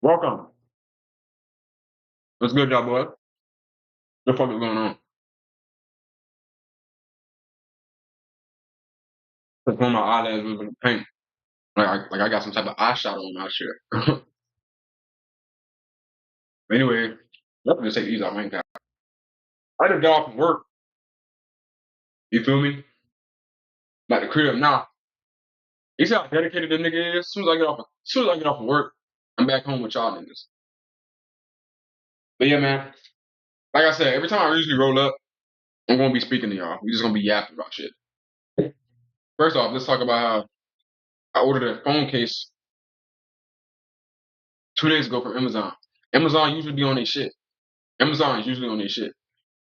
Welcome. What's good, y'all, boy? What the fuck is going on? Just on my eyelads with the paint. Like I got some type of eyeshadow on my shit. But anyway, let me just take these out, man. I just got off from work. You feel me? Like the crib now. You see how dedicated the nigga is? As soon as I get off of work, I'm back home with y'all niggas. But yeah, man. Like I said, every time I usually roll up, I'm gonna be speaking to y'all. We just gonna be yapping about shit. First off, let's talk about how I ordered a phone case 2 days ago from Amazon. Amazon usually be on their shit. Amazon is usually on their shit.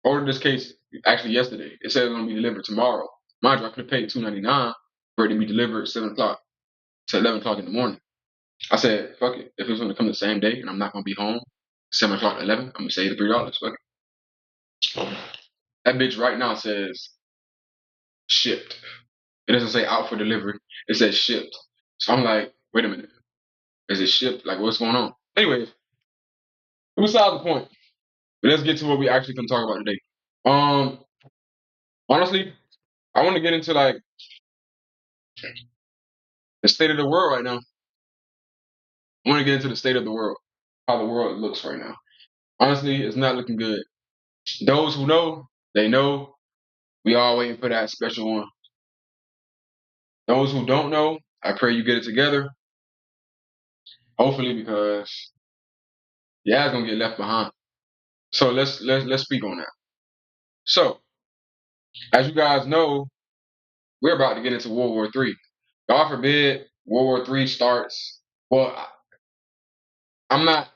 Ordered this case actually yesterday. It said it's gonna be delivered tomorrow. Mind you, I could have paid $2.99 for it to be delivered 7 o'clock to 11 o'clock in the morning. I said, fuck it. If it's gonna come the same day and I'm not gonna be home 7 o'clock to 11, I'm gonna save the $3. Fuck it. That bitch right now says shipped. It doesn't say out for delivery. It says shipped. So I'm like, wait a minute. Is it shipped? Like, what's going on? Anyways, beside the point. But let's get to what we actually can talk about today. Um, Honestly, I want to get into like the state of the world right now. I want to get into the state of the world, how the world looks right now. Honestly, it's not looking good. Those who know, they know. We all waiting for that special one. Those who don't know, I pray you get it together. Hopefully, because yeah, it's gonna get left behind. So let's speak on that. So, as you guys know, we're about to get into World War III. God forbid World War III starts. Well, I'm not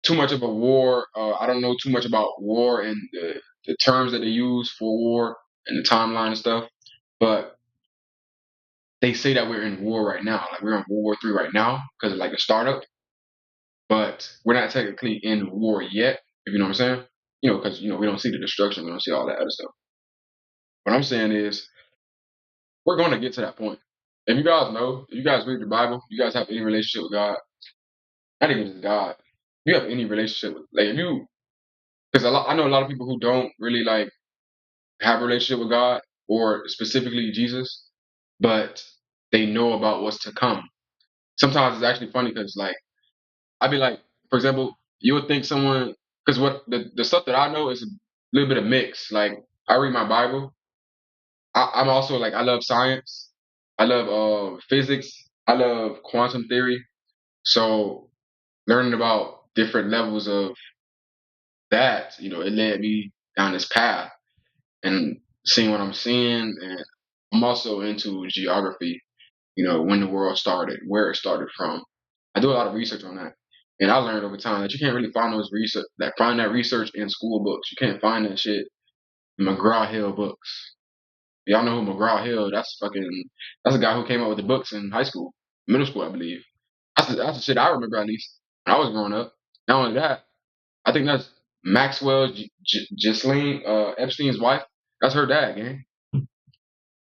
too much of a war. I don't know too much about war and the terms that they use for war and the timeline and stuff. But they say that we're in war right now. Like we're in World War III right now because of like a startup. But we're not technically in war yet, if you know what I'm saying. Because we don't see the destruction, we don't see all that other stuff. What I'm saying is we're going to get to that point. If you guys know, if you guys read the Bible, you guys have any relationship with God, not even just God. If you have any relationship with, like, if you, because I know a lot of people who don't really like have a relationship with God or specifically Jesus, but they know about what's to come. Sometimes it's actually funny because like I'd be like, for example, you would think someone because what the stuff that I know is a little bit of mix. Like I read my Bible. I'm also like I love science. I love physics. I love quantum theory. So learning about different levels of that, it led me down this path and seeing what I'm seeing. And I'm also into geography. When the world started, where it started from. I do a lot of research on that. And I learned over time that you can't really find that research in school books. You can't find that shit in McGraw Hill books. Y'all know who McGraw Hill? That's the guy who came up with the books in high school, middle school, I believe. That's the shit I remember at least when I was growing up. Not only that, I think that's Maxwell Ghislaine Epstein's wife. That's her dad, gang.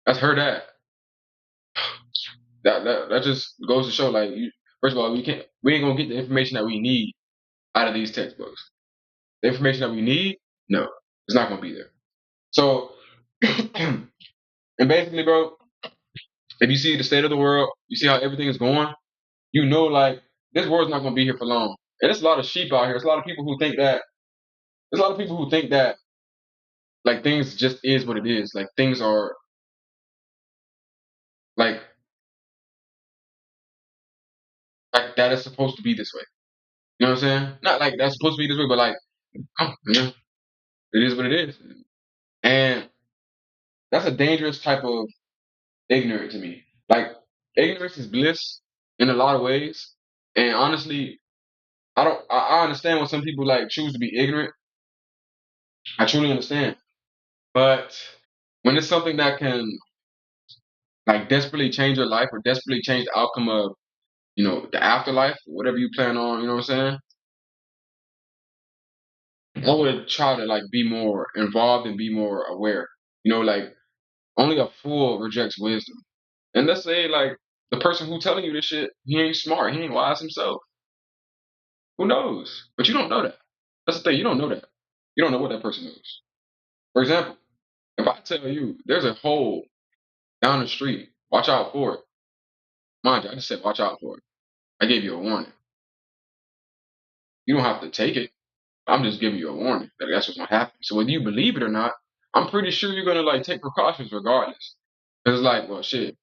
That's her dad. That just goes to show, like, first of all, we ain't gonna get the information that we need out of these textbooks. The information that we need, no, it's not gonna be there. So, and basically, bro, if you see the state of the world, you see how everything is going, like this world's not gonna be here for long. And there's a lot of sheep out here. There's a lot of people who think that. There's a lot of people who think that like things just is what it is. Like things are like that is supposed to be this way. You know what I'm saying? Not like that's supposed to be this way, but like, oh, yeah, it is what it is. And that's a dangerous type of ignorant to me. Like ignorance is bliss in a lot of ways. And honestly, I understand when some people like choose to be ignorant. I truly understand. But when it's something that can like desperately change your life or desperately change the outcome of, the afterlife, whatever you plan on, you know what I'm saying? I would try to like be more involved and be more aware. Like only a fool rejects wisdom. And let's say like the person who telling you this shit, he ain't smart, he ain't wise himself. Who knows? But you don't know that. That's the thing. You don't know that. You don't know what that person knows. For example, if I tell you there's a hole down the street, watch out for it. Mind you, I just said watch out for it. I gave you a warning. You don't have to take it. I'm just giving you a warning that that's what's gonna happen. So whether you believe it or not, I'm pretty sure you're gonna like take precautions regardless. Cause it's like, well, shit,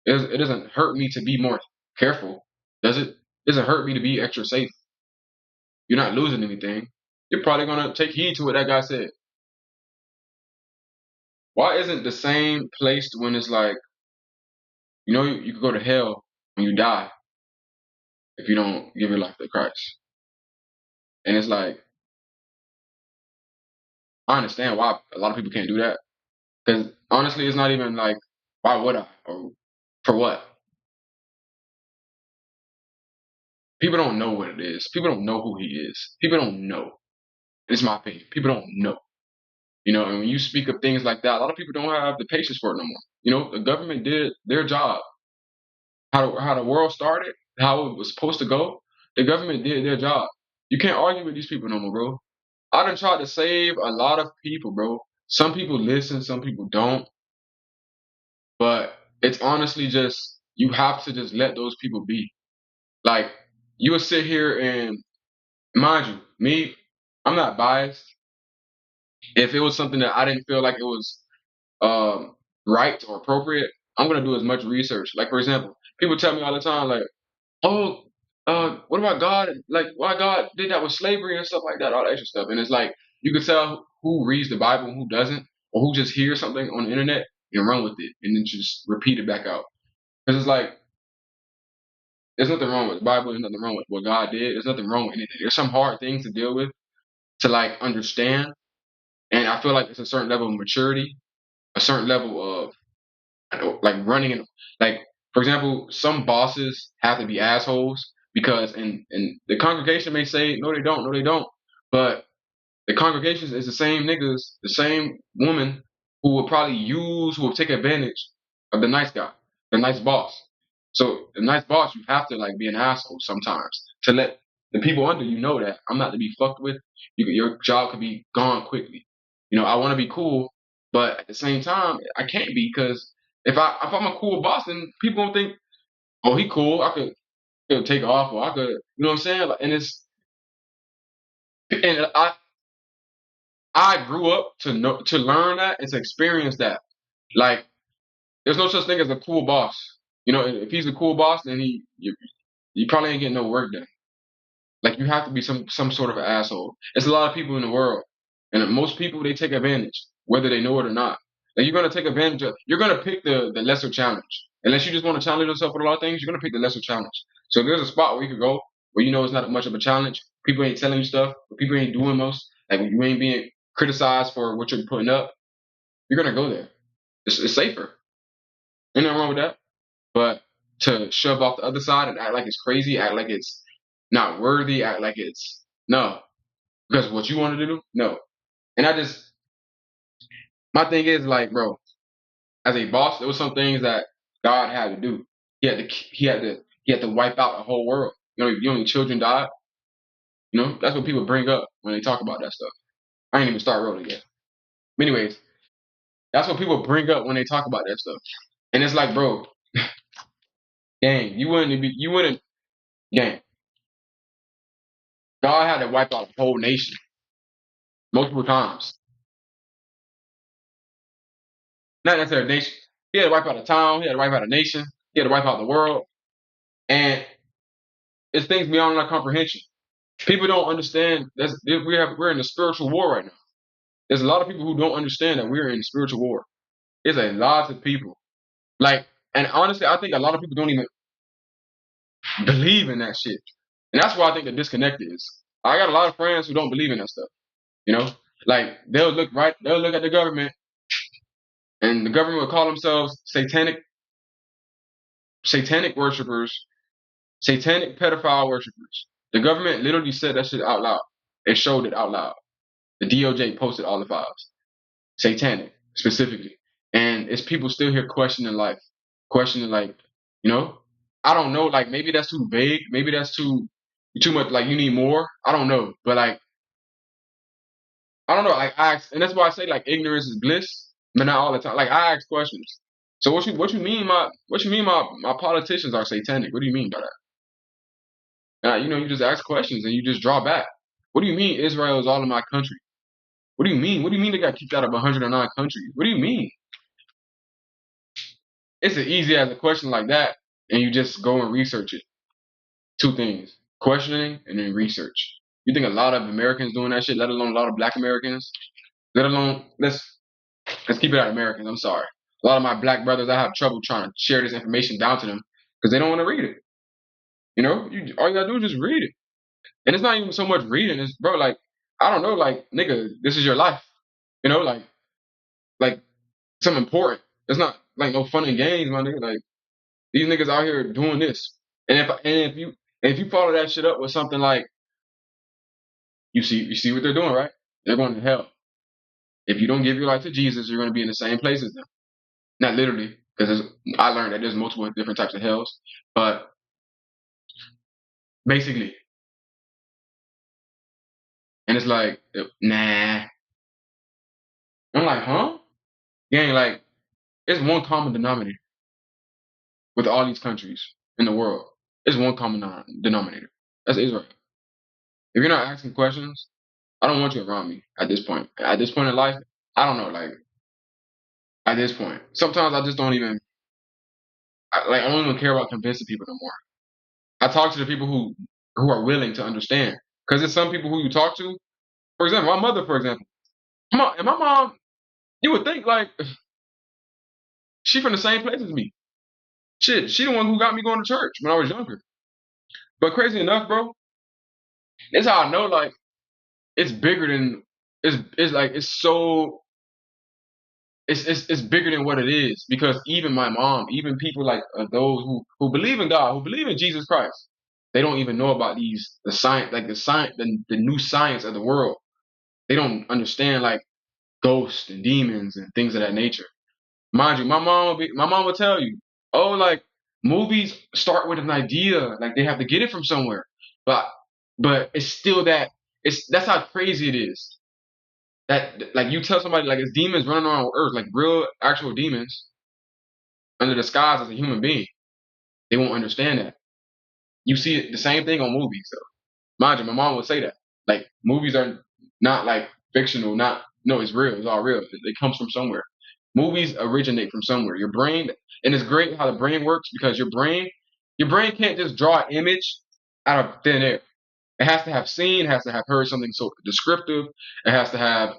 it doesn't hurt me to be more careful, does it? It doesn't hurt me to be extra safe. You're not losing anything. You're probably gonna take heed to what that guy said. Why isn't the same placed when it's like, you could go to hell when you die if you don't give your life to Christ? And it's like, I understand why a lot of people can't do that. Because honestly, it's not even like, why would I? Or for what? People don't know what it is. People don't know who he is. People don't know. It's my opinion. People don't know. And when you speak of things like that, a lot of people don't have the patience for it no more. The government did their job. How the world started, how it was supposed to go, the government did their job. You can't argue with these people no more, bro. I done tried to save a lot of people, bro. Some people listen, some people don't. But it's honestly just you have to just let those people be. Like you would sit here and mind you, me, I'm not biased. If it was something that I didn't feel like it was um, right or appropriate, I'm gonna do as much research. Like for example, people tell me all the time, like, "Oh, what about God? Like, why God did that with slavery and stuff like that, all that extra stuff." And it's like you can tell who reads the Bible and who doesn't, or who just hears something on the internet and run with it and then just repeat it back out. Because it's like there's nothing wrong with the Bible. There's nothing wrong with what God did. There's nothing wrong with anything. There's some hard things to deal with to like understand, and I feel like it's a certain level of maturity, a certain level of like running and like for example, some bosses have to be assholes because and the congregation may say no they don't, no they don't, but the congregation is the same niggas, the same woman who will take advantage of the nice guy, the nice boss. So the nice boss, you have to like be an asshole sometimes to let the people under you know that I'm not to be fucked with. Your job could be gone quickly. I want to be cool, but at the same time, I can't be because if I'm a cool boss, then people don't think, oh, he cool. I could take off, or I could, you know what I'm saying? Like, and I grew up to learn that and to experience that. Like, there's no such thing as a cool boss. If he's a cool boss, then you probably ain't getting no work done. Like, you have to be some sort of asshole. There's a lot of people in the world, and most people they take advantage, whether they know it or not. Like, you're gonna take advantage of. You're gonna pick the lesser challenge, unless you just want to challenge yourself with a lot of things. You're gonna pick the lesser challenge. So if there's a spot where you could go where it's not much of a challenge. People ain't telling you stuff. People ain't doing most. Like you ain't being criticized for what you're putting up. You're gonna go there. It's safer. Ain't nothing wrong with that. But to shove off the other side and act like it's crazy, act like it's not worthy, act like it's no. Because what you wanted to do, no. And my thing is like, bro, as a boss, there was some things that God had to do. He had to wipe out the whole world. Your children died. That's what people bring up when they talk about that stuff. I ain't even start rolling yet. But anyways, that's what people bring up when they talk about that stuff. And it's like, bro, gang, you wouldn't, gang. God had to wipe out the whole nation multiple times. Not necessarily a nation. He had to wipe out a town. He had to wipe out a nation. He had to wipe out the world. And it's things beyond our comprehension. People don't understand. We're in a spiritual war right now. There's a lot of people who don't understand that we're in a spiritual war. There's a lot of people. Like, and honestly, I think a lot of people don't even believe in that shit. And that's why I think the disconnect is. I got a lot of friends who don't believe in that stuff. You know, like they'll look at the government, and the government will call themselves satanic worshipers, satanic pedophile worshipers. The government literally said that shit out loud. It showed it out loud. The DOJ posted all the files. Satanic, specifically. And it's people still here questioning life. Questioning like, you know? I don't know, like maybe that's too vague. Maybe that's too You too much. Like you need more. I don't know, but like I don't know. Like I ask, and that's why I say like ignorance is bliss, but not all the time. Like I ask questions. So what you mean my politicians are satanic? What do you mean by that? You just ask questions and you just draw back. What do you mean Israel is all in my country? What do you mean? What do you mean they got kicked out of 109 countries? What do you mean? It's as easy as a question like that, and you just go and research it. Two things: questioning and then research. You think a lot of Americans doing that shit, let alone a lot of Black Americans, let alone let's keep it at Americans. I'm sorry. A lot of my Black brothers, I have trouble trying to share this information down to them because they don't want to read it. All you gotta do is just read it, and it's not even so much reading. It's bro, like I don't know, like nigga, this is your life. Like something important. It's not like no fun and games, my nigga. Like these niggas out here doing this, and if you follow that shit up with something like you see what they're doing, right? They're going to hell. If you don't give your life to Jesus, you're going to be in the same place as them. Not literally, because I learned that there's multiple different types of hells, but basically, and it's like, nah. I'm like, huh? Gang, like, it's one common denominator with all these countries in the world. It's one common denominator. That's Israel. If you're not asking questions, I don't want you around me at this point. At this point in life, I don't know, like, at this point. Sometimes I just don't even, I don't even care about convincing people no more. I talk to the people who are willing to understand. Because there's some people who you talk to, for example, my mother, for example. My mom, you would think, like, she from the same place as me. Shit, she the one who got me going to church when I was younger. But crazy enough, bro, that's how I know, like, it's bigger than, it's like, it's bigger than what it is because even my mom, even people like those who believe in God, who believe in Jesus Christ, they don't even know about the science, like the new science of the world. They don't understand like ghosts and demons and things of that nature. Mind you, my mom will tell you, oh, like movies start with an idea, like they have to get it from somewhere, but it's still that's how crazy it is that like you tell somebody like it's demons running around Earth, like real actual demons under the skies as a human being. They won't understand that. You see the same thing on movies though. Mind you, my mom would say that. Like movies are not like fictional, not no, it's real, it's all real. It comes from somewhere. Movies originate from somewhere. Your brain and it's great how the brain works because your brain can't just draw an image out of thin air. It has to have seen, it has to have heard something so descriptive, it has to have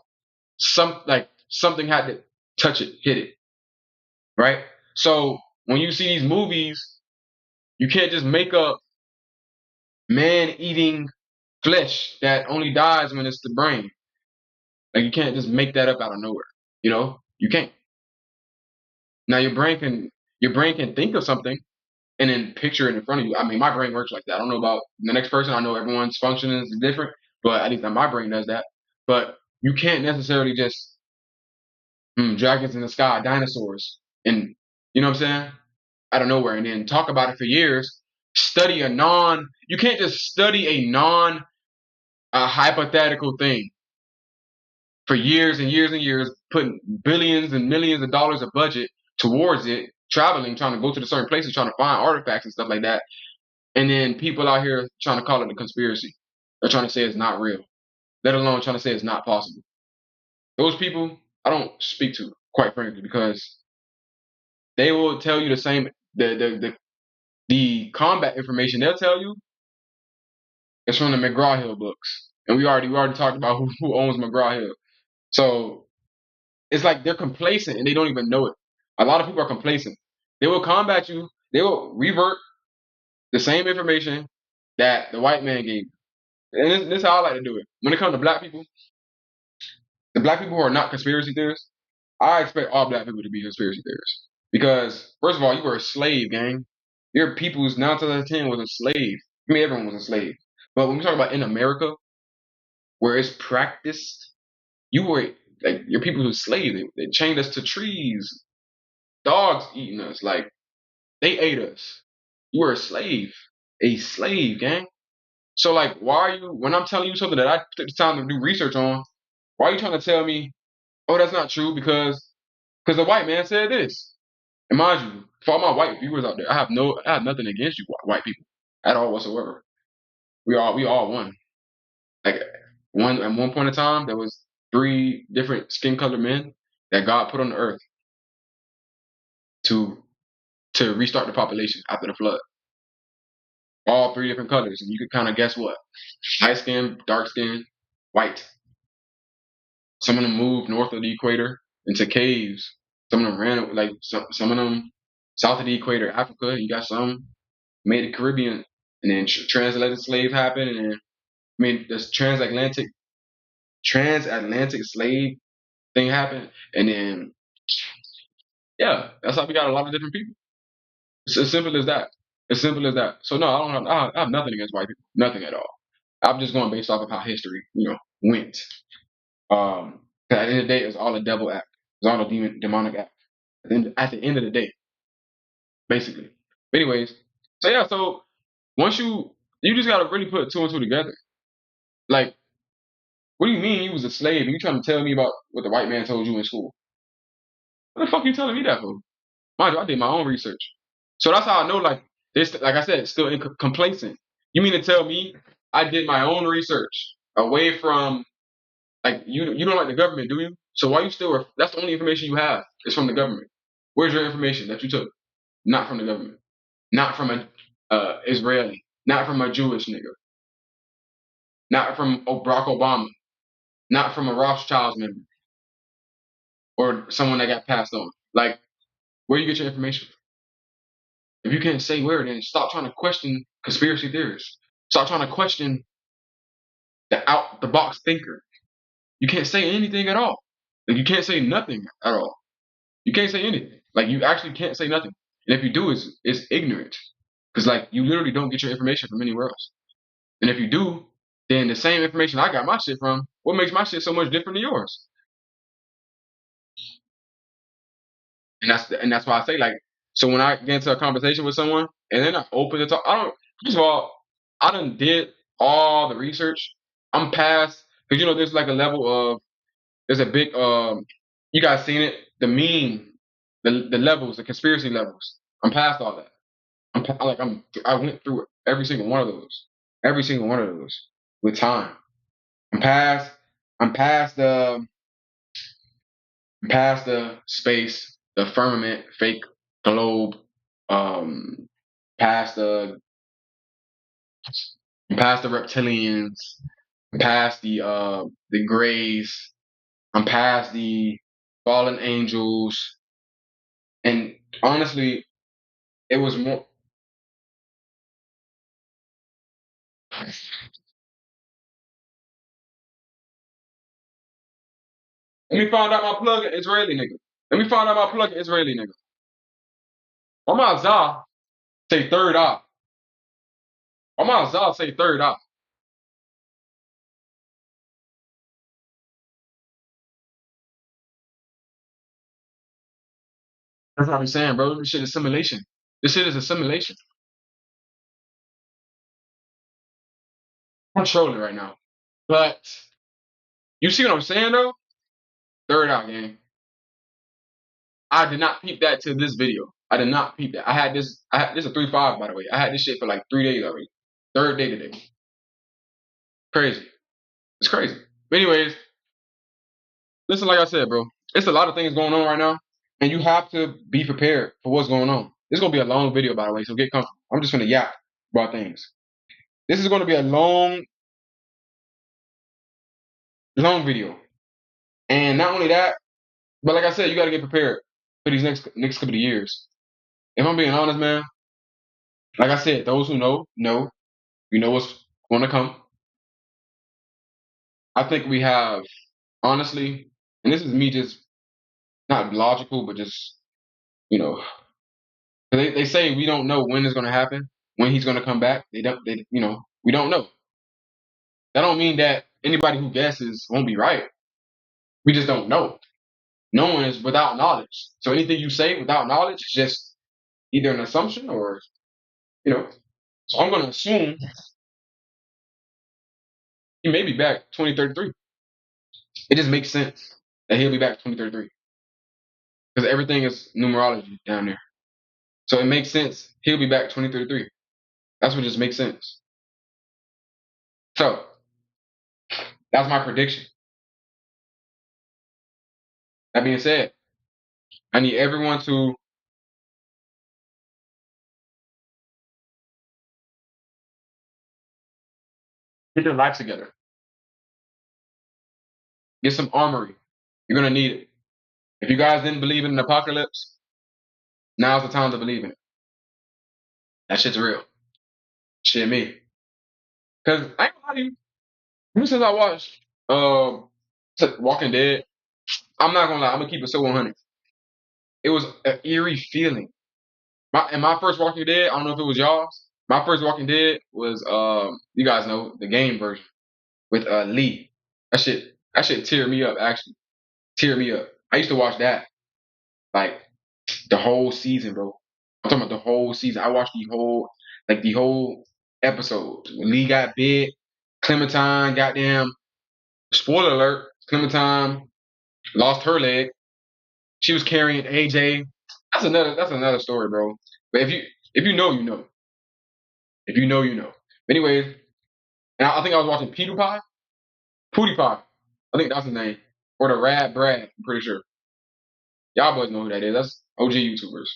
something had to touch it, hit it, right? So when you see these movies, you can't just make up man eating flesh that only dies when it's the brain. Like you can't just make that up out of nowhere. You can't. Now your brain can think of something and then picture it in front of you. I mean, my brain works like that. I don't know about the next person. I know everyone's functioning is different, but at least my brain does that. But you can't necessarily just dragons in the sky, dinosaurs, and you know what I'm saying? Out of nowhere, and then talk about it for years. Study a non. You can't just study a hypothetical thing for years and years and years, putting billions and millions of dollars of budget towards it, traveling, trying to go to the certain places, trying to find artifacts and stuff like that, and then people out here trying to call it a conspiracy. They're trying to say it's not real, let alone trying to say it's not possible. Those people I don't speak to, quite frankly, because they will tell you the same the combat information they'll tell you is from the McGraw Hill books. And we already talked about who owns McGraw Hill. So it's like they're complacent and they don't even know it. A lot of people are complacent. They will combat you, they will revert the same information that the white man gave you. And this is how I like to do it. When it comes to black people, the black people who are not conspiracy theorists, I expect all black people to be conspiracy theorists. Because, first of all, you were a slave, gang. Your people's 9 to 10 was a slave. I mean, everyone was a slave. But when we talk about in America, where it's practiced, you were like your people were slaves. They chained us to trees, dogs eating us, like they ate us. You were a slave, gang. So like, why are you when I'm telling you something that I took the time to do research on? Why are you trying to tell me, oh, that's not true because the white man said this? And mind you, for all my white viewers out there, I have nothing against you white people at all whatsoever. We all one. Like at one point in time, there was three different skin color men that God put on the earth to to restart the population after the flood. All three different colors, and you could kind of guess what: light skin, dark skin, white. Some of them moved north of the equator into caves. Some of them ran like some of them south of the equator, Africa. You got some made the Caribbean, and then transatlantic slave happened, and then this transatlantic slave thing happened, and then yeah, that's how we got a lot of different people. It's as simple as that. As simple as that. So no, I have nothing against white people, nothing at all. I'm just going based off of how history, went. Um, 'Cause at the end of the day, it was all a devil act. It was all a demonic act. At the end of the day, basically. But anyways, so yeah, so once you just gotta really put two and two together. Like, what do you mean you was a slave and you trying to tell me about what the white man told you in school? What the fuck you telling me that for? Mind you, I did my own research. So that's how I know, like, this, like I said, it's still complacent. You mean to tell me I did my own research away from, like, you don't like the government, do you? So why you still, that's the only information you have is from the government. Where's your information that you took? Not from the government. Not from a Israeli. Not from a Jewish nigga. Not from Barack Obama. Not from a Rothschild's member or someone that got passed on. Like, where you get your information from? If you can't say where, then stop trying to question conspiracy theorists. Stop trying to question the out the box thinker. You can't say anything at all. Like you can't say nothing at all. You can't say anything. Like you actually can't say nothing. And if you do, it's ignorant. Because like you literally don't get your information from anywhere else. And if you do, then the same information I got my shit from, what makes my shit so much different than yours? And that's why I say like, so when I get into a conversation with someone and they're not open to talk, I don't. First of all, I done did all the research. I'm past because there's like a level of there's a big you guys seen it, the meme, the levels, the conspiracy levels. I'm past all that. I went through every single one of those, every single one of those with time. I'm past I'm past the past the space, the firmament, fake globe, um, past past the reptilians, past the grays. I'm past the fallen angels, and honestly, it was more. Let me find out my plug an Israeli nigga. Let me find out my plug an Israeli nigga. Omar Zah say third eye. Omar Zah say third eye. That's what I'm saying, bro. This shit is simulation. This shit is a simulation. I'm trolling right now. But you see what I'm saying though? Third out game. I did not peep that to this video. I did not peep that. I had this a 3.5 by the way. I had this shit for like 3 days already. Third day today. Crazy. It's crazy. But anyways, listen, like I said, bro, it's a lot of things going on right now, and you have to be prepared for what's going on. It's gonna be a long video, by the way, so get comfortable. I'm just gonna yap about things. This is gonna be a long, long video, and not only that, but like I said, you gotta get prepared for these next couple of years. If I'm being honest, man, like I said, those who know, you know what's gonna come. I think we have, honestly, and this is me just not logical, but just you know, they say we don't know when it's gonna happen, when he's gonna come back. We don't know. That don't mean that anybody who guesses won't be right. We just don't know. Knowing is without knowledge. So anything you say without knowledge is just either an assumption or. So I'm gonna assume He may be back 2033. It just makes sense that he'll be back 2033 because everything is numerology down there. So it makes sense he'll be back 2033. That's what just makes sense. So that's my prediction. That being said, I need everyone to get their life together. Get some armory. You're gonna need it. If you guys didn't believe in an apocalypse, now's the time to believe in it. That shit's real. Shit me. Cause I ain't gonna lie to you. Ever since I watched Walking Dead, I'm not gonna lie, I'm gonna keep it so 100. It was an eerie feeling. My first Walking Dead, I don't know if it was y'all's. My first Walking Dead was you guys know the game version with Lee. That shit teared me up actually. Teared me up. I used to watch that like the whole season, bro. I'm talking about the whole season. I watched the whole episode. When Lee got bit, Clementine, goddamn, spoiler alert, Clementine lost her leg. She was carrying AJ. That's another story, bro. But if you know, you know. If you know, you know. Anyways, and I think I was watching PewDiePie. PewDiePie. I think that's his name. Or the Rad Brad, I'm pretty sure. Y'all boys know who that is. That's OG YouTubers.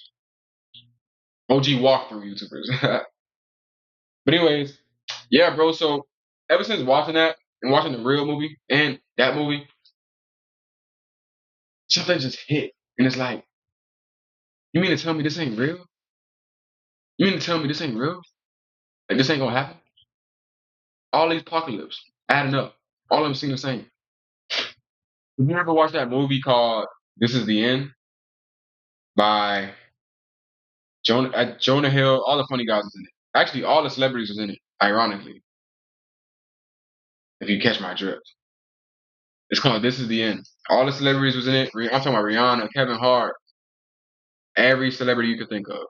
OG walkthrough YouTubers. But anyways, yeah, bro. So ever since watching that and watching the real movie and that movie, something just hit. And it's like, you mean to tell me this ain't real? You mean to tell me this ain't real? Like this ain't gonna happen? All these apocalypse adding up. All of them seem the same. Have you ever watched that movie called This Is the End by Jonah Hill? All the funny guys was in it. Actually, all the celebrities was in it. Ironically, if you catch my drift, it's called This Is the End. All the celebrities was in it. I'm talking about Rihanna, Kevin Hart, every celebrity you could think of.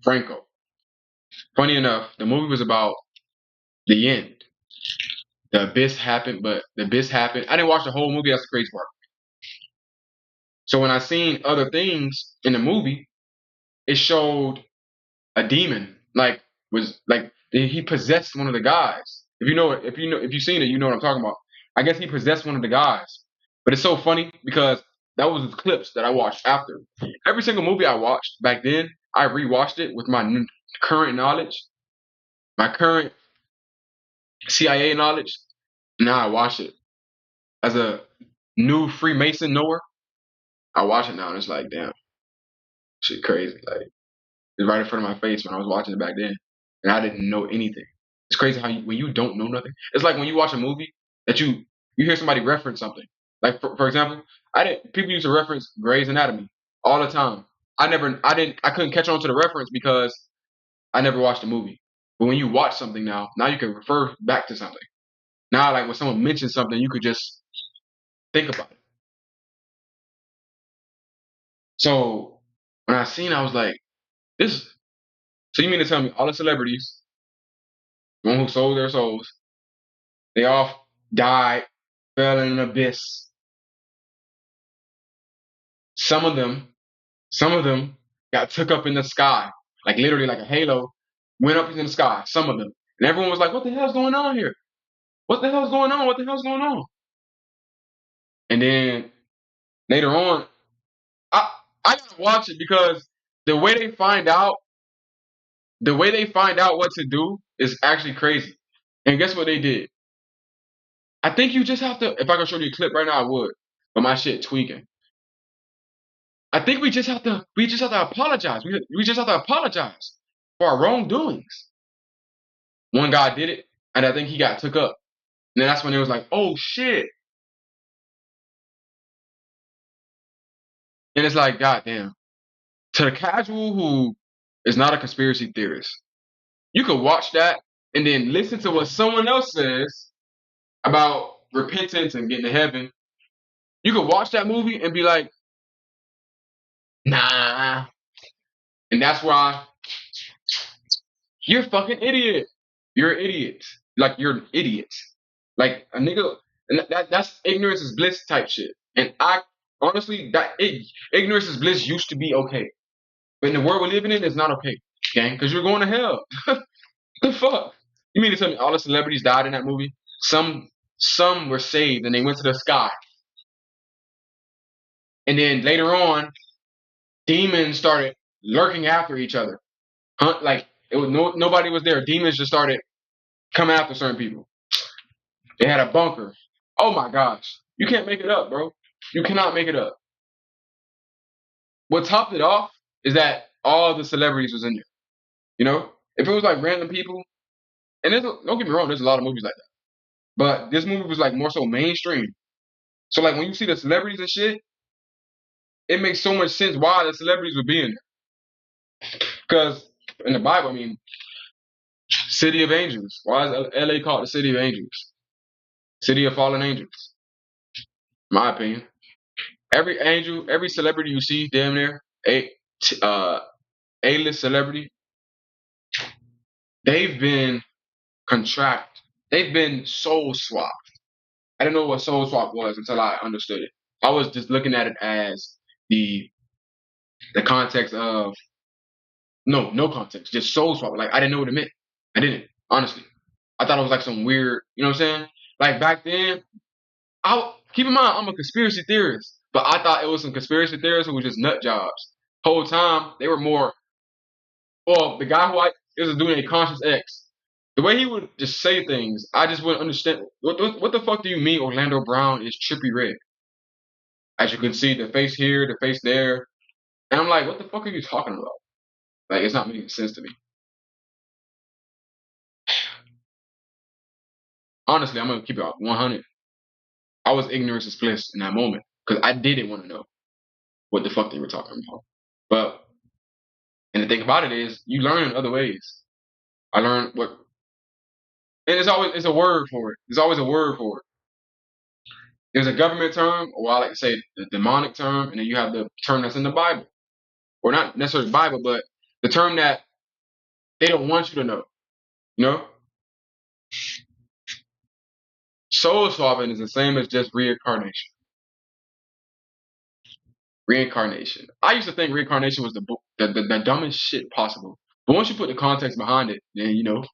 Franco. Funny enough, the movie was about the end. The abyss happened, but the abyss happened. I didn't watch the whole movie. That's the crazy part. So when I seen other things in the movie, it showed a demon, like was like he possessed one of the guys. If you've seen it, you know what I'm talking about. I guess he possessed one of the guys. But it's so funny because that was the clips that I watched after. Every single movie I watched back then, I rewatched it with my current knowledge, my current CIA knowledge. Now I watch it as a new Freemason knower. I watch it now and it's like, damn, shit crazy. Like it's right in front of my face when I was watching it back then, and I didn't know anything. It's crazy how when you don't know nothing, it's like when you watch a movie that you hear somebody reference something. Like for example, people used to reference Grey's Anatomy all the time. I couldn't catch on to the reference because I never watched the movie. But when you watch something now you can refer back to something. Now, like when someone mentions something, you could just think about it. So when I seen, I was like, this. So you mean to tell me all the celebrities, the one who sold their souls, they all died, fell in an abyss. Some of them, some of them got took up in the sky, like literally like a halo, went up in the sky. Some of them, and everyone was like, "What the hell's going on here? What the hell's going on? What the hell's going on?" And then later on, I I gotta watch it because the way they find out, the way they find out what to do is actually crazy. And guess what they did? I think you just have to. If I could show you a clip right now, I would. But my shit tweaking. I think we just have to apologize. We just have to apologize for our wrongdoings. One guy did it, and I think he got took up. And then that's when it was like, oh shit. And it's like, goddamn. To the casual who is not a conspiracy theorist, you could watch that and then listen to what someone else says about repentance and getting to heaven. You could watch that movie and be like, nah. And that's why you're a fucking idiot. You're an idiot. like you're an idiot. Like a nigga, and that's ignorance is bliss type shit. And I honestly, ignorance is bliss used to be okay, but in the world we're living in, it's not okay, gang, because you're going to hell. The fuck? You mean to tell me all the celebrities died in that movie? Some some were saved and they went to the sky, and then later on, demons started lurking after each other. Huh? Like it was nobody was there. Demons just started coming after certain people. They had a bunker. Oh my gosh, you can't make it up, bro. You cannot make it up. What topped it off is that all the celebrities was in there. You know, if it was like random people, and don't get me wrong, there's a lot of movies like that, but this movie was like more so mainstream. So like when you see the celebrities and shit, it makes so much sense why the celebrities would be in there. Because in the Bible, I mean, City of Angels. Why is LA called the City of Angels? City of Fallen Angels. My opinion. Every angel, every celebrity you see, damn near uh, A-list celebrity, they've been contract. They've been soul swapped. I didn't know what soul swap was until I understood it. I was just looking at it as the the context of no context, just soul swap. Like I didn't know what it meant. I didn't honestly. I thought it was like some weird, you know what I'm saying? Like back then, keep in mind I'm a conspiracy theorist, but I thought it was some conspiracy theorists who were just nut jobs. Whole time they were more. Well, the guy who I is doing a conscious X. The way he would just say things, I just wouldn't understand. What the fuck do you mean Orlando Brown is trippy red? As you can see, the face here, the face there. And I'm like, what the fuck are you talking about? Like, it's not making sense to me. Honestly, I'm gonna keep it 100. I was ignorant as bliss in that moment because I didn't want to know what the fuck they were talking about. But and the thing about it is, you learn in other ways. I learned what, and it's a word for it. There's always a word for it. There's a government term, or I like to say the demonic term, and then you have the term that's in the Bible, or not necessarily Bible, but the term that they don't want you to know. You know, soul swapping is the same as just reincarnation. Reincarnation. I used to think reincarnation was the dumbest shit possible. But once you put the context behind it, then you know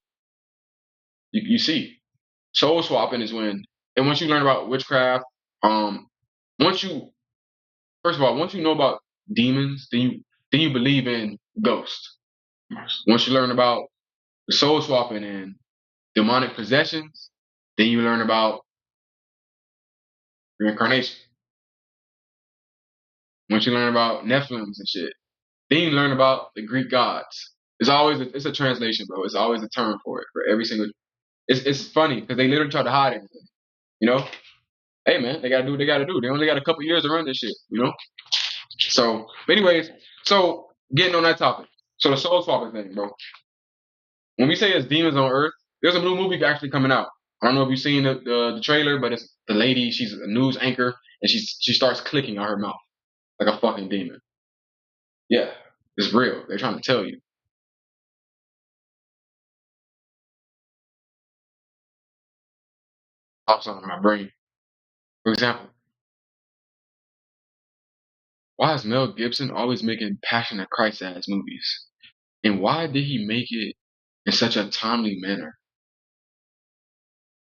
you see. Soul swapping is when, and once you learn about witchcraft, um, once you first of all, once you know about demons, then you believe in ghosts. Once you learn about the soul swapping and demonic possessions, then you learn about reincarnation. Once you learn about Nephilims and shit, then you learn about the Greek gods. It's a translation, bro. It's always a term for it for every single. It's funny because they literally try to hide everything. You know, hey man, they gotta do what they gotta do. They only got a couple years to run this shit. You know. So, but anyways, so getting on that topic. So the soul swapping thing, bro. When we say it's demons on Earth, there's a new movie actually coming out. I don't know if you've seen the trailer, but it's the lady. She's a news anchor, and she starts clicking on her mouth like a fucking demon. Yeah, it's real. They're trying to tell you. Pops on my brain. For example, why is Mel Gibson always making passionate Christ-ass movies? And why did he make it in such a timely manner?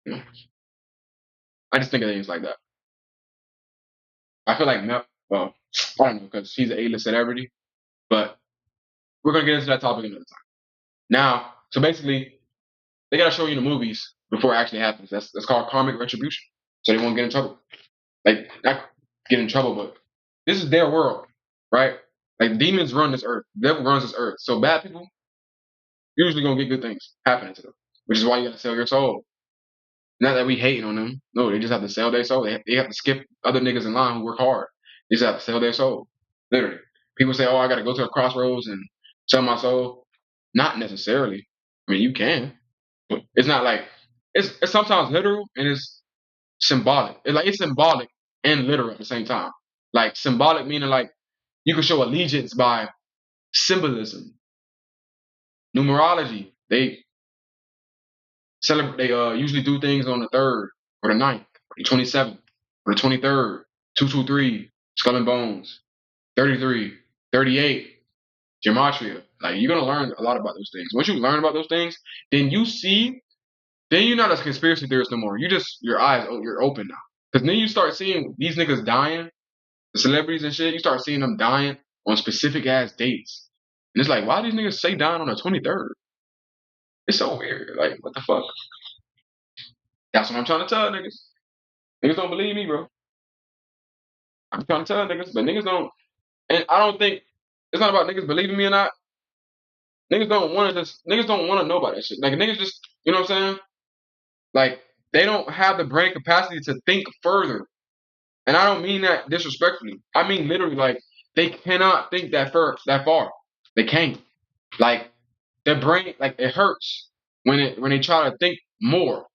You know, I just think of things like that. I feel like Mel. Well, I don't know because he's an A-list celebrity, but we're gonna get into that topic another time. Now, so basically, they gotta show you the movies before it actually happens. That's called karmic retribution. So they won't get in trouble. Like not get in trouble, but this is their world, right? Like demons run this earth. The devil runs this earth. So bad people usually gonna get good things happening to them. Which is why you gotta sell your soul. Not that we hating on them. No, they just have to sell their soul. They have to skip other niggas in line who work hard. They just have to sell their soul. Literally. People say, oh, I gotta go to a crossroads and sell my soul. Not necessarily. I mean, you can. But it's not like it's sometimes literal and it's symbolic. It's symbolic and literal at the same time. Like symbolic meaning like you can show allegiance by symbolism, numerology. They Celebrate. They usually do things on the 3rd or the 9th, or the 27th, or the 23rd. 223, Skull and Bones, 33, 38, Gematria. Like you're gonna learn a lot about those things. Once you learn about those things, then you see. Then you're not a conspiracy theorist no more. You just your eyes, you're open now. Because then you start seeing these niggas dying, the celebrities and shit. You start seeing them dying on specific ass dates, and it's like, why these niggas say dying on the 23rd? It's so weird. Like, what the fuck? That's what I'm trying to tell niggas. Niggas don't believe me, bro. I'm trying to tell niggas, but niggas don't. And I don't think it's not about niggas believing me or not. Niggas don't want to know about that shit. Like niggas just, you know what I'm saying? Like they don't have the brain capacity to think further. And I don't mean that disrespectfully. I mean literally like they cannot think that far. They can't. Like their brain like it hurts when they try to think more.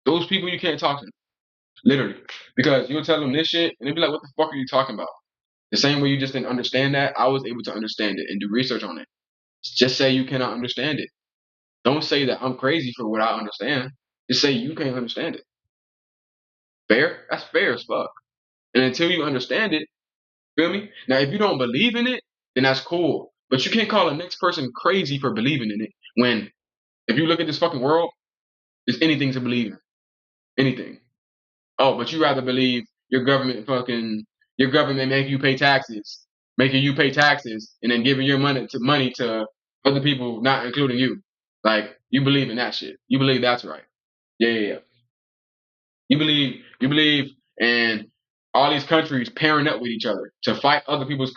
Those people you can't talk to. Literally. Because you'll tell them this shit and they'll be like, what the fuck are you talking about? The same way you just didn't understand that, I was able to understand it and do research on it. Just say you cannot understand it. Don't say that I'm crazy for what I understand. Just say you can't understand it. Fair? That's fair as fuck. And until you understand it, feel me? Now, if you don't believe in it, then that's cool. But you can't call the next person crazy for believing in it when, if you look at this fucking world, there's anything to believe in. Anything. Oh, but you rather believe your government making you pay taxes, and then giving your money to other people, not including you. Like you believe in that shit. You believe that's right. Yeah, yeah, yeah. You believe in all these countries pairing up with each other to fight other people's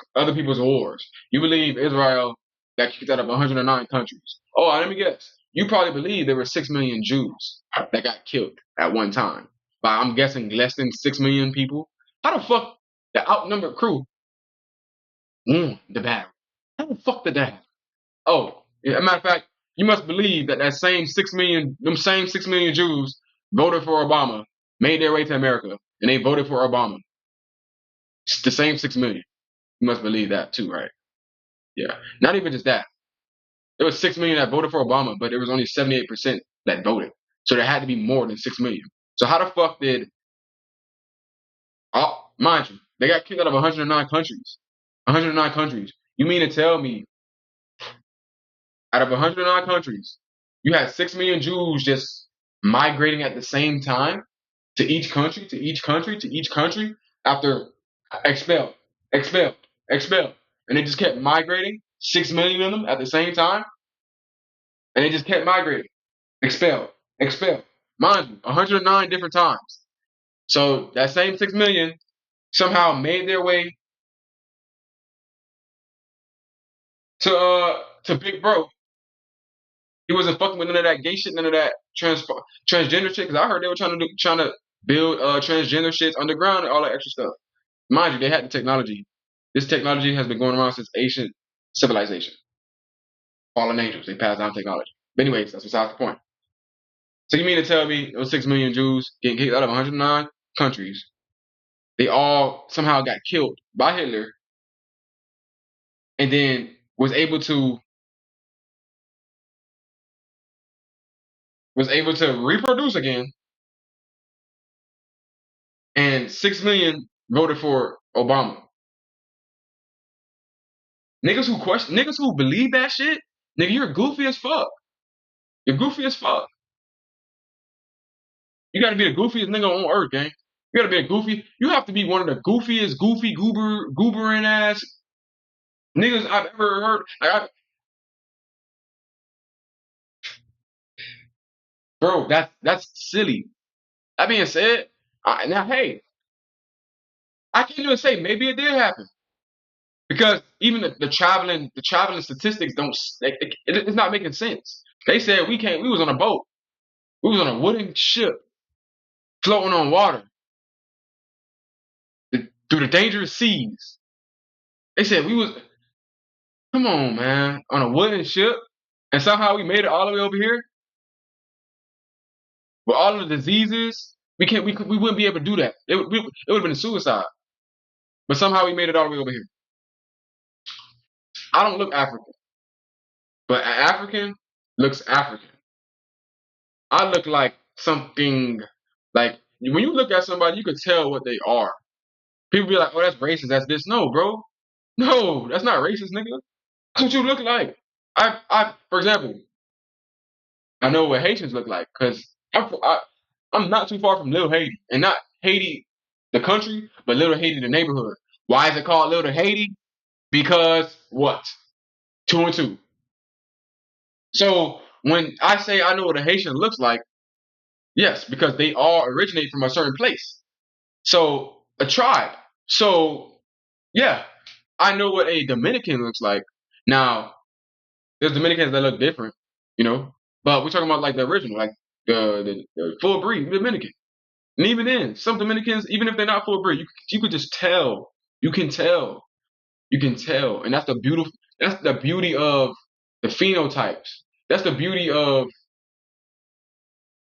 wars. You believe Israel got kicked out of 109 countries. Oh, let me guess. You probably believe there were 6 million Jews that got killed at one time by I'm guessing less than 6 million people. How the fuck the outnumbered crew won the battle? How the fuck did that happen? Oh, yeah, as a matter of fact, you must believe that them same 6 million Jews voted for Obama, made their way to America, and they voted for Obama. It's the same 6 million. You must believe that too, right? Yeah. Not even just that. There was 6 million that voted for Obama, but there was only 78% that voted. So there had to be more than 6 million. So how the fuck did? Oh, mind you, they got kicked out of 109 countries. 109 countries. You mean to tell me out of 109 countries, you had 6 million Jews just migrating at the same time to each country, to each country, to each country after expelled, expelled, expelled, and they just kept migrating. 6 million of them at the same time, and they just kept migrating, expelled, expelled. Mind you, 109 different times. So that same 6 million somehow made their way to Big Bro. He wasn't fucking with none of that gay shit, none of that transgender shit. Because I heard they were trying to build transgender shit underground and all that extra stuff. Mind you, they had the technology. This technology has been going around since ancient civilization. Fallen angels, they passed down technology. But anyways, that's besides the point. So you mean to tell me those 6 million Jews getting kicked out of 109 countries, they all somehow got killed by Hitler, and then was able to reproduce again, and 6 million voted for Obama. Niggas who believe that shit, nigga, you're goofy as fuck. You're goofy as fuck. You gotta be the goofiest nigga on earth, gang. You gotta be a goofy. You have to be one of the goofiest, goobering ass niggas I've ever heard. Bro, that's silly. That being said, now hey, I can't even say maybe it did happen because even the traveling statistics don't. It's not making sense. They said we can't. We was on a boat. We was on a wooden ship floating on water through the dangerous seas. They said we was. Come on, man, on a wooden ship, and somehow we made it all the way over here with all of the diseases. We can't. We wouldn't be able to do that. It would have been a suicide. But somehow we made it all the way over here. I don't look African, but an African looks African. I look like something like when you look at somebody, you could tell what they are. People be like, "Oh, that's racist. That's this." No, bro. No, that's not racist, nigga. That's what you look like. For example, I know what Haitians look like because I'm not too far from Little Haiti, and not Haiti, the country, but Little Haiti, the neighborhood. Why is it called Little Haiti? Because what? Two and two. So when I say I know what a Haitian looks like, yes, because they all originate from a certain place. So a tribe. So yeah, I know what a Dominican looks like. Now, there's Dominicans that look different, you know, but we're talking about like the original, like the full breed Dominican. And even then, some Dominicans, even if they're not full breed, you could just tell. You can tell. You can tell, and that's the beautiful. That's the beauty of the phenotypes. That's the beauty of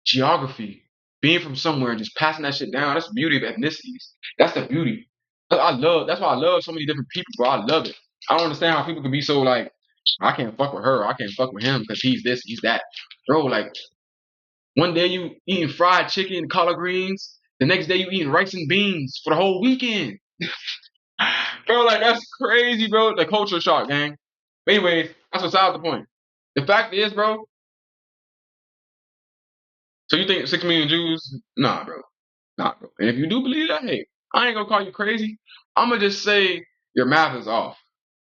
geography. Being from somewhere and just passing that shit down. That's the beauty of ethnicities. That's the beauty. I love. That's why I love so many different people, bro. I love it. I don't understand how people can be so like, I can't fuck with her. I can't fuck with him because he's this, he's that, bro. Like one day you eating fried chicken, collard greens. The next day you eating rice and beans for the whole weekend. Bro, like that's crazy, bro. The culture shock, gang. But anyways, that's besides the point. The fact is, bro. So you think 6 million Jews? Nah, bro. Nah, bro. And if you do believe that, hey, I ain't gonna call you crazy. I'm gonna just say your math is off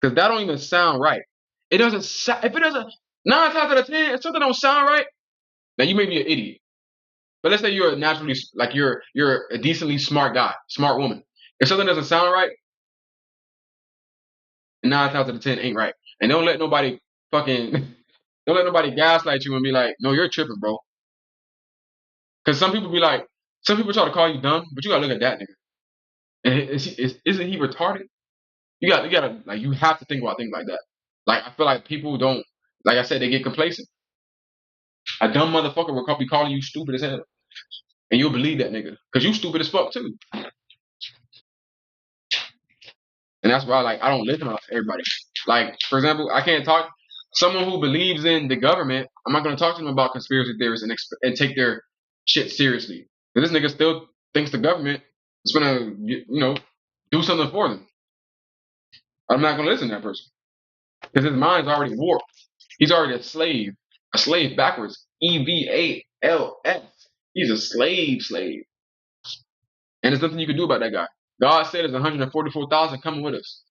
because that don't even sound right. It doesn't. If it doesn't, 9 times out of 10, if something don't sound right, now you may be an idiot. But let's say you're a naturally like you're a decently smart guy, smart woman. If something doesn't sound right, 9 times out of 10 ain't right. And don't let nobody fucking don't let nobody gaslight you and be like, no, you're tripping, bro. Because some people try to call you dumb, but you gotta look at that nigga. And isn't he retarded? You gotta like you have to think about things like that. Like I feel like people don't like I said they get complacent. A dumb motherfucker will be calling you stupid as hell, and you'll believe that nigga because you stupid as fuck too. And that's why like I don't listen to everybody. Like for example, I can't talk someone who believes in the government. I'm not gonna talk to them about conspiracy theories and take their shit seriously. 'Cause this nigga still thinks the government is gonna do something for them. I'm not gonna listen to that person because his mind's already warped. He's already a slave backwards. EVALS. He's a slave, and there's nothing you can do about that guy. God said there's 144,000 coming with us.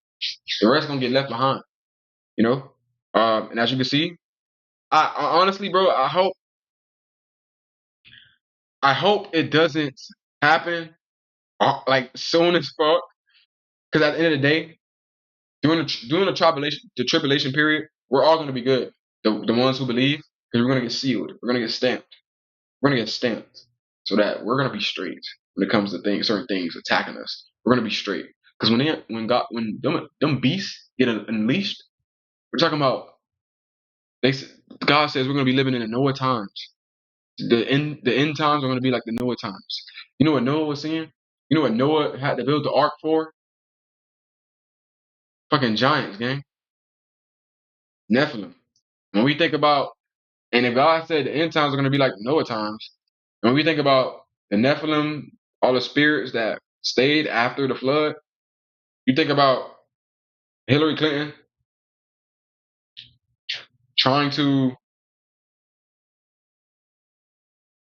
The rest gonna get left behind. You know. And as you can see, I honestly, bro, I hope it doesn't happen like soon as fuck. Because at the end of the day, during the tribulation period, we're all gonna be good. The ones who believe, because we're gonna get sealed. We're gonna get stamped. We're gonna get stamped so that we're gonna be straight when it comes to certain things attacking us. We're gonna be straight because when them beasts get unleashed, we're talking about God says we're gonna be living in the Noah times. The end times are gonna be like the Noah times. You know what Noah was saying? You know what Noah had to build the ark for? Fucking giants, gang. Nephilim. When we think about and if God said the end times are gonna be like the Noah times, when we think about the Nephilim, all the spirits that stayed after the flood, you think about Hillary Clinton trying to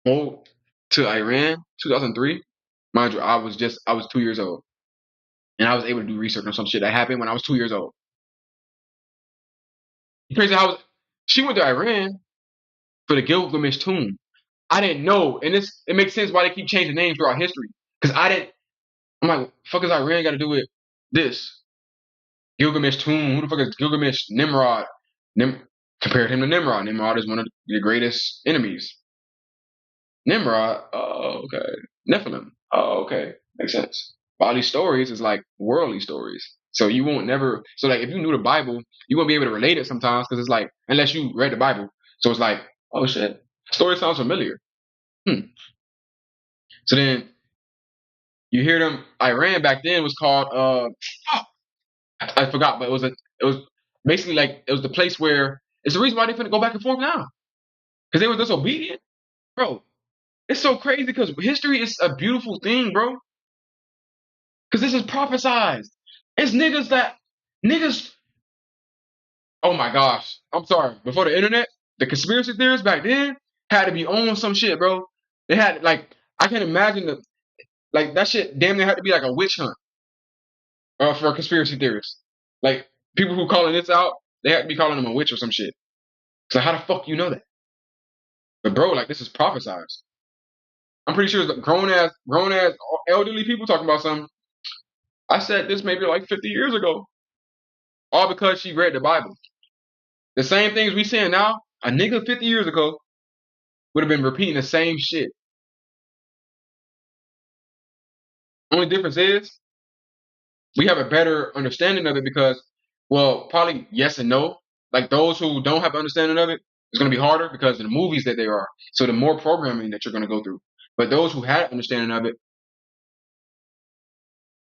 go to Iran 2003. Mind you, I was 2 years old. And I was able to do research on some shit that happened when I was 2 years old. You crazy how she went to Iran for the Gilgamesh tomb. I didn't know, and it makes sense why they keep changing names throughout history. Because I didn't. I'm like, fuck is Iran got to do with this Gilgamesh tomb? Who the fuck is Gilgamesh? Nimrod. Compared him to Nimrod. Nimrod is one of the greatest enemies. Nimrod. Oh, okay. Nephilim. Oh, okay. Makes sense. All these stories is like worldly stories. So you won't never. So like, if you knew the Bible, you won't be able to relate it sometimes because it's like unless you read the Bible. So it's like, oh shit, story sounds familiar. Hmm. So then you hear them. Iran back then was called. I forgot, but it was basically like it was the place where it's the reason why they couldn't go back and forth now because they were disobedient. bro. It's so crazy because history is a beautiful thing, bro. Because this is prophesized. It's niggas that niggas. Oh my gosh, I'm sorry. Before the internet, the conspiracy theorists back then had to be on some shit, bro. They had like I can imagine the like that shit. Damn near had to be like a witch hunt for conspiracy theorists. Like people who calling this out, they had to be calling them a witch or some shit. So how the fuck you know that? But bro, like this is prophesized. I'm pretty sure it's grown ass elderly people talking about something. I said this maybe like 50 years ago, all because she read the Bible. The same things we saying now, a nigga 50 years ago would have been repeating the same shit. Only difference is we have a better understanding of it because, well, probably yes and no. Like those who don't have understanding of it, it's gonna be harder because of the movies that they are. So the more programming that you're gonna go through. But those who had understanding of it,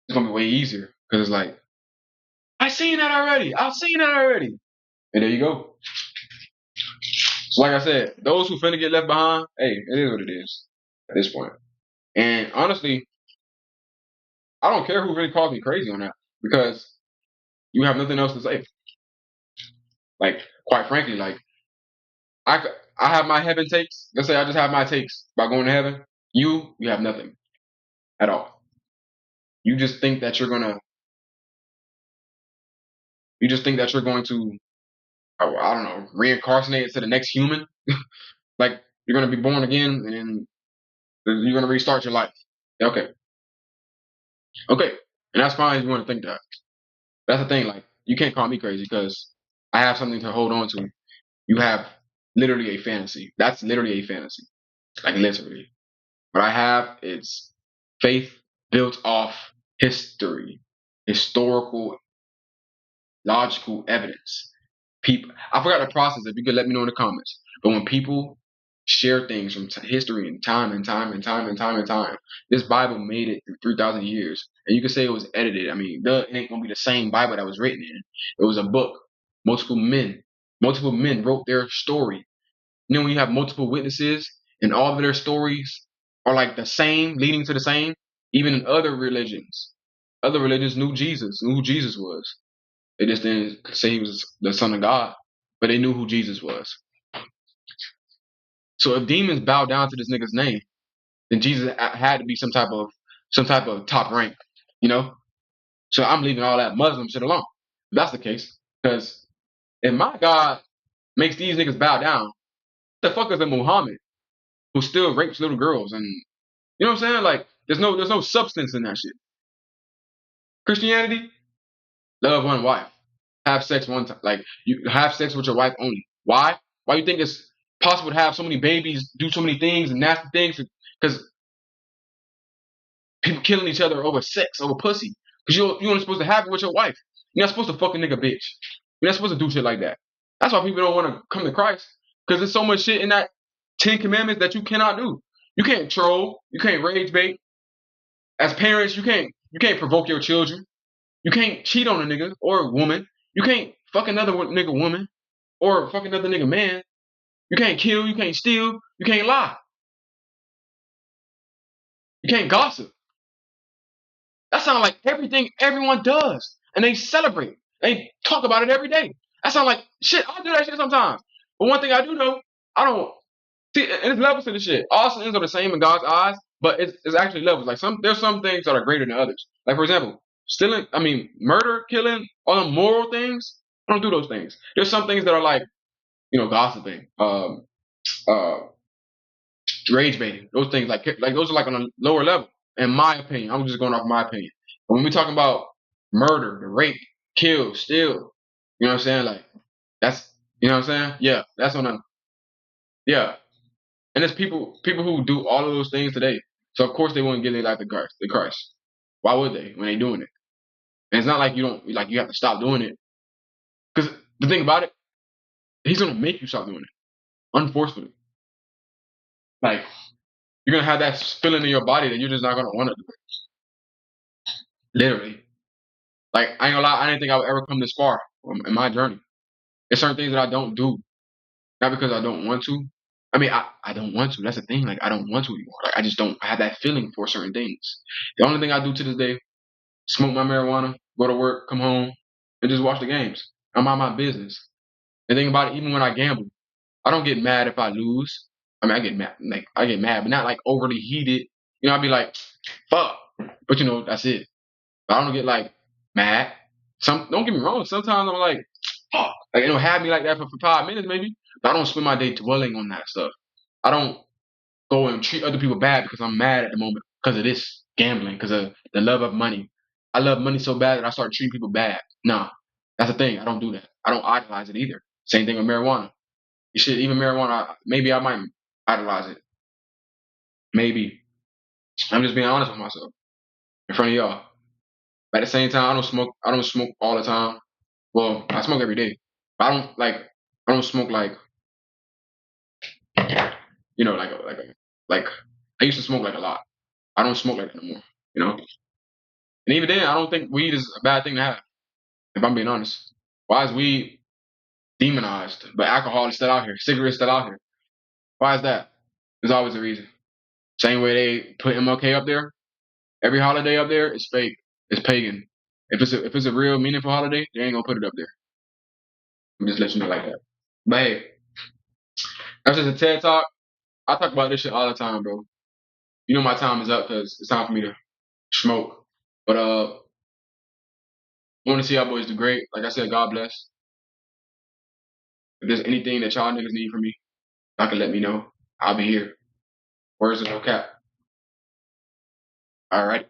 it's gonna be way easier because it's like I seen that already. I've seen that already. And there you go. So like I said, those who finna get left behind, hey, it is what it is at this point. And honestly, I don't care who really calls me crazy on that because you have nothing else to say. Like, quite frankly, like I have my heaven takes. Let's say I just have my takes about going to heaven. You have nothing at all. You just think that you're gonna. You just think that you're going to. I don't know, reincarnate into the next human. Like you're gonna be born again and you're gonna restart your life. Okay, okay, and that's fine if you want to think that. That's the thing. Like you can't call me crazy because I have something to hold on to. You have literally a fantasy. That's literally a fantasy. Like literally. What I have is faith built off history, historical, logical evidence. People, I forgot the process. If you could let me know in the comments. But when people share things from history and time and time and time and time and time, this Bible made it through 3,000 years, and you could say it was edited. I mean, it ain't gonna be the same Bible that was written in. It was a book. Multiple men, multiple men wrote their story. You know, when you have multiple witnesses and all of their stories are like the same, leading to the same, even in other religions knew Jesus, knew who Jesus was. They just didn't say he was the Son of God, but they knew who Jesus was. So if demons bow down to this nigga's name, then Jesus had to be some type of top rank, you know. So I'm leaving all that Muslim shit alone. If that's the case, because if my God makes these niggas bow down, the fuck is a Muhammad who still rapes little girls and you know what I'm saying? Like there's no substance in that shit. Christianity, love one wife, have sex one time, like you have sex with your wife only. Why? Why you think it's possible to have so many babies, do so many things and nasty things? Because people killing each other over sex, over pussy. Because you only supposed to have it with your wife. You're not supposed to fuck a nigga bitch. You're not supposed to do shit like that. That's why people don't want to come to Christ. Because there's so much shit in that 10 Commandments that you cannot do. You can't troll. You can't rage bait. As parents, you can't provoke your children. You can't cheat on a nigga or a woman. You can't fuck another nigga woman or fuck another nigga man. You can't kill. You can't steal. You can't lie. You can't gossip. That sounds like everything everyone does, and they celebrate. They talk about it every day. That sounds like shit. I do that shit sometimes. But one thing I do know, I don't see. And it's levels to the shit. All sins are the same in God's eyes, but it's actually levels. Like there's some things that are greater than others. Like for example, stealing. I mean, murder, killing, all the moral things. I don't do those things. There's some things that are like gossiping, uh, rage baiting, those things like those are like on a lower level. In my opinion, I'm just going off my opinion. But when we talking about murder, the rape, kill, steal, you know what I'm saying? Like that's you know what I'm saying? Yeah, that's on a yeah. And there's people who do all of those things today. So of course they wouldn't give their life to Christ. To Christ. Why would they when they doing it? And it's not like you don't like you have to stop doing it. Because the thing about it, he's gonna make you stop doing it, unfortunately. Like you're gonna have that feeling in your body that you're just not gonna want to do it. Literally. Like I ain't gonna lie, I didn't think I would ever come this far in my journey. There's certain things that I don't do, not because I don't want to. I mean, I don't want to. That's the thing. Like, I don't want to anymore. Like, I just don't have that feeling for certain things. The only thing I do to this day, smoke my marijuana, go to work, come home, and just watch the games. I'm mind my business. And think about it, even when I gamble, I don't get mad if I lose. I mean, I get mad, like I get mad, but not like overly heated. You know, I'd be like, "Fuck," but you know, that's it. But I don't get like mad. Some don't get me wrong. Sometimes I'm like, "Fuck," like it'll have me like that for 5 minutes maybe. But I don't spend my day dwelling on that stuff. I don't go and treat other people bad because I'm mad at the moment because of this gambling, because of the love of money. I love money so bad that I start treating people bad. Nah, that's the thing. I don't do that. I don't idolize it either. Same thing with marijuana. You should even marijuana. Maybe I might idolize it. Maybe I'm just being honest with myself in front of y'all. But at the same time, I don't smoke. I don't smoke all the time. Well, I smoke every day. But I don't like. I don't smoke like like I used to smoke like a lot. I don't smoke like that no more. You know. And even then, I don't think weed is a bad thing to have. If I'm being honest, why is weed demonized, but alcohol is still out here? Cigarettes still out here. Why is that? There's always a reason. Same way they put MLK up there. Every holiday up there is fake. It's pagan. If it's a real meaningful holiday, they ain't gonna put it up there. I'm just letting you know like that. But hey, that's just a TED talk. I talk about this shit all the time, bro. You know my time is up because it's time for me to smoke. But I want to see y'all boys do great. Like I said, God bless. If there's anything that y'all niggas need from me, y'all can let me know. I'll be here. Words of no cap. All right.